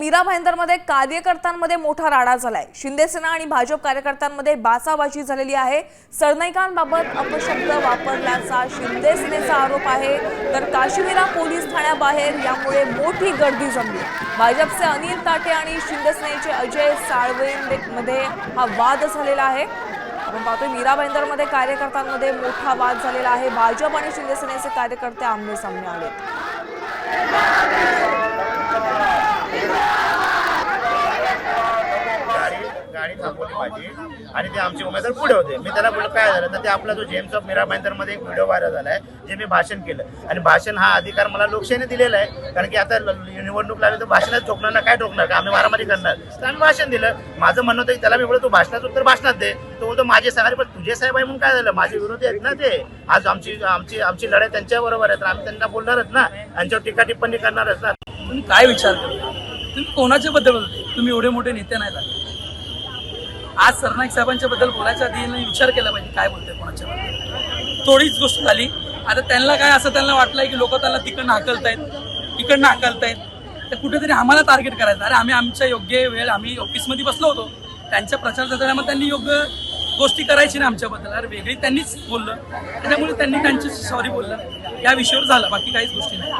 मीरा भाईंदरमध्ये कार्यकर्त्यांमध्ये मोठा राडा झालाय। शिंदेसेना आणि भाजप कार्यकर्त्यांमध्ये बाचाबाची झालेली आहे। सरनाईकांबाबत अपशब्द वापरल्याचा शिंदेसेनेचा आरोप आहे, तर काश्मीरा पोलीस ठाण्याबाहेर यामुळे मोठी गर्दी जमली। भाजपचे अनिल ताटे आणि शिंदेसेनेचे अजय साळवेंमध्ये हा वाद झालेला आहे। आपण पाहतोय मीरा भाईंदरमध्ये कार्यकर्त्यांमध्ये मोठा वाद झालेला आहे। भाजप आणि शिंदेसेनेचे कार्यकर्ते आमने सामने आले। गाडी थांबवली माझी आणि ते आमचे उमेदवार पुढे होते। मी त्याला बोललो काय झालं, तर ते आपला जो जेम्स ऑफ मीरा भाईंदरमध्ये एक व्हिडिओ व्हायरल झालाय, जे मी भाषण केलं आणि भाषण हा अधिकार मला लोकशाहीने दिलेला आहे। कारण की आता निवडणूक लागली तर भाषणात ठोकणार ना, काय ठोकणार का, आम्ही मारामारी करणार, तर आम्ही भाषण दिलं। माझं म्हणणं होतं की त्याला मी बोलतो तू भाषणाचं उत्तर भाषणात दे, तो बोलतो माझे साहेब, पण तुझे साहेब आहे म्हणून काय झालं, माझे विरोधी आहेत ना ते। आज आमची आमची आमची लढाई त्यांच्या बरोबर आहे, तर आम्ही त्यांना बोलणारच ना, त्यांच्यावर टीका टिप्पणी करणारच ना। तुम्ही काय विचार करता, तुम्ही कोणाच्या बद्दल बोलते, तुम्ही एवढे मोठे नेते नाही झाले। आज सरनाईक साहेबांच्या बद्दल बोलायच्या आधी विचार केला पाहिजे काय बोलते कोणाच्या बद्दल। थोडीच गोष्ट झाली, आता त्यांना काय असं त्यांना वाटलंय की लोक त्यांना तिकडनं हाकलतायत, तर कुठेतरी आम्हाला टार्गेट करायचं। अरे आम्ही आमच्या योग्य वेळ आम्ही ऑफिसमध्ये बसलो होतो, त्यांच्या प्रचार मग त्यांनी योग्य गोष्टी करायची ना आमच्याबद्दल, अरे वेगळी त्यांनीच बोललं, त्याच्यामुळे त्यांनी त्यांची सॉरी बोललं, या विषयावर झालं, बाकी काहीच गोष्टी नाही।